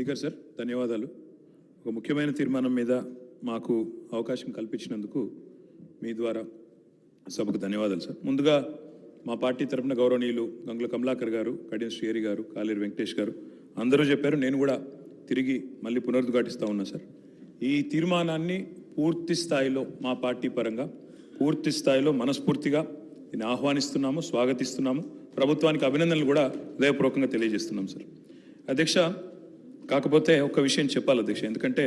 Speaker sir, ధన్యవాదాలు. ఒక ముఖ్యమైన తీర్మానం మీద మాకు అవకాశం కల్పించినందుకు మీ ద్వారా సభకు ధన్యవాదాలు సార్. ముందుగా మా పార్టీ తరఫున గౌరవనీయులు గంగుల కమలాకర్ గారు, కడియం శ్రీహరి గారు, కాలేరు వెంకటేష్ గారు అందరూ చెప్పారు. నేను కూడా తిరిగి మళ్ళీ పునరుద్ఘాటిస్తూ ఉన్నా సార్. ఈ తీర్మానాన్ని పూర్తి స్థాయిలో మా పార్టీ పరంగా పూర్తి స్థాయిలో మనస్ఫూర్తిగా దీన్ని ఆహ్వానిస్తున్నాము, స్వాగతిస్తున్నాము. ప్రభుత్వానికి అభినందనలు కూడా హృదయపూర్వకంగా తెలియజేస్తున్నాం సార్. అధ్యక్ష, కాకపోతే ఒక విషయం చెప్పాలి అధ్యక్ష, ఎందుకంటే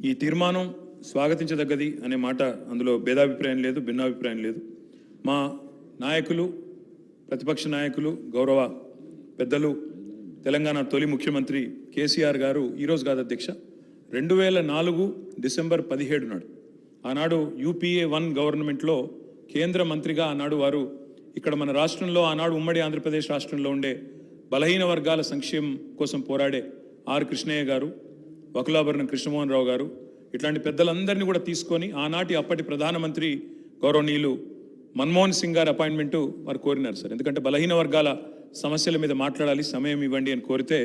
ఈ తీర్మానం స్వాగతించదగ్గది అనే మాట అందులో భేదాభిప్రాయం లేదు, భిన్నాభిప్రాయం లేదు. మా నాయకులు, ప్రతిపక్ష నాయకులు, గౌరవ పెద్దలు, తెలంగాణ తొలి ముఖ్యమంత్రి కేసీఆర్ గారు ఈరోజు కాదు అధ్యక్ష, 2004 డిసెంబర్ 17 నాడు ఆనాడు UPA 1 గవర్నమెంట్లో కేంద్ర మంత్రిగా ఆనాడు వారు ఇక్కడ మన రాష్ట్రంలో ఆనాడు ఉమ్మడి ఆంధ్రప్రదేశ్ రాష్ట్రంలో ఉండే బలహీన వర్గాల సంక్షేమం కోసం పోరాడే ఆర్ కృష్ణయ్య గారు, వకులాభరణం కృష్ణమోహన్ రావు గారు ఇట్లాంటి పెద్దలందరినీ కూడా తీసుకొని ఆనాటి అప్పటి ప్రధానమంత్రి గౌరవనీయులు మన్మోహన్ సింగ్ గారి అపాయింట్మెంటు వారు కోరినారు సార్. ఎందుకంటే బలహీన వర్గాల సమస్యల మీద మాట్లాడాలి, సమయం ఇవ్వండి అని కోరితే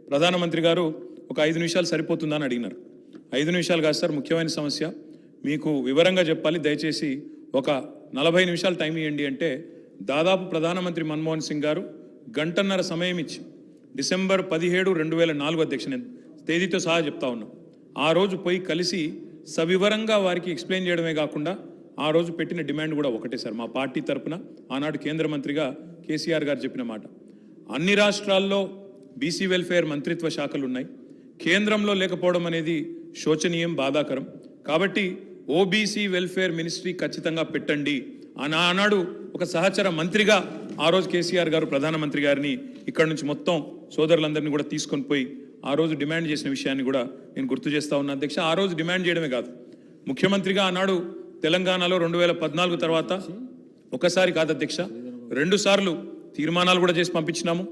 ప్రధానమంత్రి గారు ఒక 5 నిమిషాలు సరిపోతుందా అని అడిగినారు. 5 నిమిషాలు కాదు సార్, ముఖ్యమైన సమస్య, మీకు వివరంగా చెప్పాలి, దయచేసి ఒక 40 నిమిషాలు టైం ఇవ్వండి అంటే దాదాపు ప్రధానమంత్రి మన్మోహన్ సింగ్ గారు గంటన్నర సమయం ఇచ్చి డిసెంబర్ 17, 2004 అధ్యక్ష, నేను తేదీతో సహా చెప్తా ఉన్నాం, ఆ రోజు పోయి కలిసి సవివరంగా వారికి ఎక్స్ప్లెయిన్ చేయడమే కాకుండా ఆ రోజు పెట్టిన డిమాండ్ కూడా ఒకటే సార్. మా పార్టీ తరఫున ఆనాడు కేంద్ర మంత్రిగా కేసీఆర్ గారు చెప్పిన మాట, అన్ని రాష్ట్రాల్లో బీసీ వెల్ఫేర్ మంత్రిత్వ శాఖలు ఉన్నాయి, కేంద్రంలో లేకపోవడం అనేది శోచనీయం, బాధాకరం. కాబట్టి ఓబీసీ వెల్ఫేర్ మినిస్ట్రీ ఖచ్చితంగా పెట్టండి ఆనాడు ఒక సహచర మంత్రిగా ఆ రోజు కేసీఆర్ గారు ప్రధానమంత్రి గారిని ఇక్కడ నుంచి మొత్తం సోదరులందరినీ కూడా తీసుకొని పోయి ఆ రోజు డిమాండ్ చేసిన విషయాన్ని కూడా నేను గుర్తు చేస్తా ఉన్నా అధ్యక్ష. ఆ రోజు డిమాండ్ చేయడమే కాదు, ముఖ్యమంత్రిగా ఆనాడు తెలంగాణలో 2014 తర్వాత ఒకసారి కాదు అధ్యక్ష, 2 సార్లు తీర్మానాలు కూడా చేసి పంపించినాము.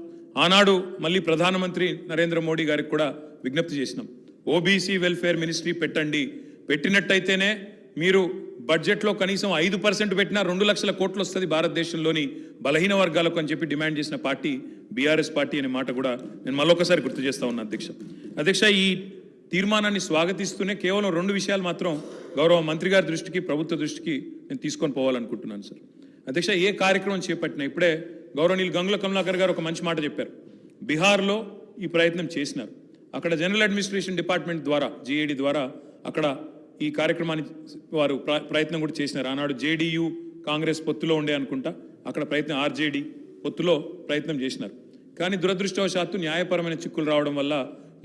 ఆనాడు మళ్ళీ ప్రధానమంత్రి నరేంద్ర మోడీ గారికి కూడా విజ్ఞప్తి చేసినాం, ఓబీసీ వెల్ఫేర్ మినిస్ట్రీ పెట్టండి, పెట్టినట్టయితేనే మీరు బడ్జెట్లో కనీసం 5% పెట్టినా 2 లక్షల కోట్లు వస్తుంది భారతదేశంలోని బలహీన వర్గాలకు అని చెప్పి డిమాండ్ చేసిన పార్టీ బీఆర్ఎస్ పార్టీ అనే మాట కూడా నేను మళ్ళొకసారి గుర్తు చేస్తా ఉన్నా అధ్యక్ష. అధ్యక్ష, ఈ తీర్మానాన్ని స్వాగతిస్తూనే కేవలం 2 విషయాలు మాత్రం గౌరవ మంత్రి గారి దృష్టికి, ప్రభుత్వ దృష్టికి నేను తీసుకొని పోవాలనుకుంటున్నాను సార్. అధ్యక్ష, ఏ కార్యక్రమం చేపట్టినా ఇప్పుడే గౌరవనీయులు గంగుల కమలాకర్ గారు ఒక మంచి మాట చెప్పారు. బీహార్లో ఈ ప్రయత్నం చేసినారు, అక్కడ జనరల్ అడ్మినిస్ట్రేషన్ డిపార్ట్మెంట్ ద్వారా GAD ద్వారా అక్కడ ఈ కార్యక్రమాన్ని వారు ప్రయత్నం కూడా చేసినారు. ఆనాడు JDU కాంగ్రెస్ పొత్తులో ఉండే అనుకుంటా, అక్కడ ప్రయత్నం RJD పొత్తులో ప్రయత్నం చేసినారు. కానీ దురదృష్టవశాత్తు న్యాయపరమైన చిక్కులు రావడం వల్ల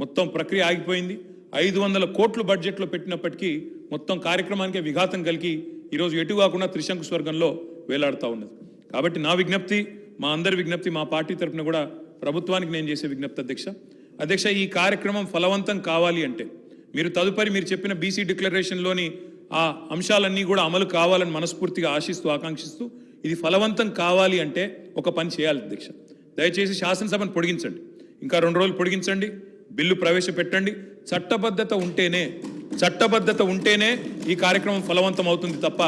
మొత్తం ప్రక్రియ ఆగిపోయింది. 500 కోట్లు బడ్జెట్లో పెట్టినప్పటికీ మొత్తం కార్యక్రమానికి విఘాతం కలిగి ఈరోజు ఎటు కాకుండా త్రిశంకు స్వర్గంలో వేలాడుతూ ఉన్నది. కాబట్టి నా విజ్ఞప్తి, మా అందరి విజ్ఞప్తి, మా పార్టీ తరఫున కూడా ప్రభుత్వానికి నేను చేసే విజ్ఞప్తి అధ్యక్ష, ఈ కార్యక్రమం ఫలవంతం కావాలి అంటే మీరు తదుపరి మీరు చెప్పిన BC డిక్లరేషన్లోని ఆ అంశాలన్నీ కూడా అమలు కావాలని మనస్ఫూర్తిగా ఆశిస్తూ, ఆకాంక్షిస్తూ ఇది ఫలవంతం కావాలి అంటే ఒక పని చేయాలి అధ్యక్ష. దయచేసి శాసనసభను పొడిగించండి, ఇంకా 2 రోజులు పొడిగించండి, బిల్లు ప్రవేశపెట్టండి. చట్టబద్ధత ఉంటేనే ఈ కార్యక్రమం ఫలవంతం అవుతుంది తప్ప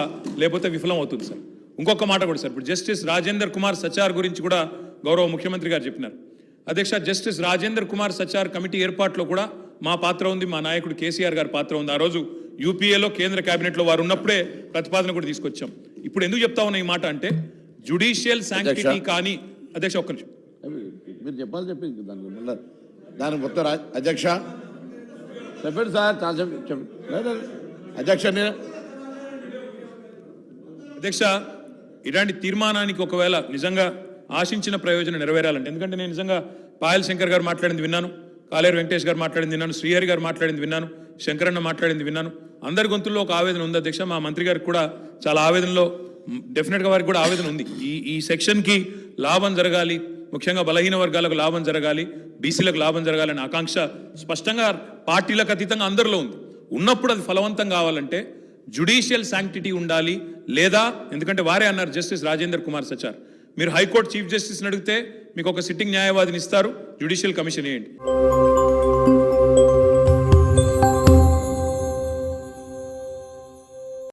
లేకపోతే విఫలం అవుతుంది సార్. ఇంకొక మాట కూడా సార్, ఇప్పుడు జస్టిస్ రాజేందర్ కుమార్ సచార్ గురించి కూడా గౌరవ ముఖ్యమంత్రి గారు చెప్పినారు అధ్యక్ష. జస్టిస్ రాజేందర్ కుమార్ సచార్ కమిటీ ఏర్పాటులో కూడా మా పాత్ర ఉంది, మా నాయకుడు కేసీఆర్ గారి పాత్ర ఉంది. ఆ రోజు UPAలో కేంద్ర కేబినెట్లో వారు ఉన్నప్పుడే ప్రతిపాదన కూడా తీసుకొచ్చాం. ఇప్పుడు ఎందుకు చెప్తా ఉన్నా ఈ మాట అంటే జ్యుడిషియల్ శాంక్టిటీ కానీ అధ్యక్ష, ఒక్క నిమిషం మీరు చెప్పాలి, చెప్పింది దాని మొత్తం అధ్యక్ష చెప్పండి సార్, అధ్యక్ష. అధ్యక్ష, ఇలాంటి తీర్మానానికి ఒకవేళ నిజంగా ఆశించిన ప్రయోజనం నెరవేరాలంటే, ఎందుకంటే నేను నిజంగా పాయల్ శంకర్ గారు మాట్లాడింది విన్నాను, కాలేరు వెంకటేష్ గారు మాట్లాడింది విన్నాను, శ్రీహరి గారు మాట్లాడింది విన్నాను, శంకరన్న మాట్లాడింది విన్నాను. అందరి గొంతుల్లో ఒక ఆవేదన ఉంది అధ్యక్ష. మా మంత్రి గారికి కూడా చాలా ఆవేదనలో, డెఫినెట్గా వారికి కూడా ఆవేదన ఉంది. ఈ సెక్షన్కి లాభం జరగాలి, ముఖ్యంగా బలహీన వర్గాలకు లాభం జరగాలి, బీసీలకు లాభం జరగాలనే ఆకాంక్ష స్పష్టంగా పార్టీలకు అతీతంగా అందరిలో ఉంది. ఉన్నప్పుడు అది ఫలవంతం కావాలంటే జ్యుడిషియల్ శాంక్టిటీ ఉండాలి, లేదా ఎందుకంటే వారే అన్నారు జస్టిస్ రాజేందర్ కుమార్ సచార్, మీరు హైకోర్టు చీఫ్ జస్టిస్ని అడిగితే మీకు ఒక సిట్టింగ్ న్యాయవాదిని ఇస్తారు, జ్యుడిషియల్ కమిషన్ వేయండి.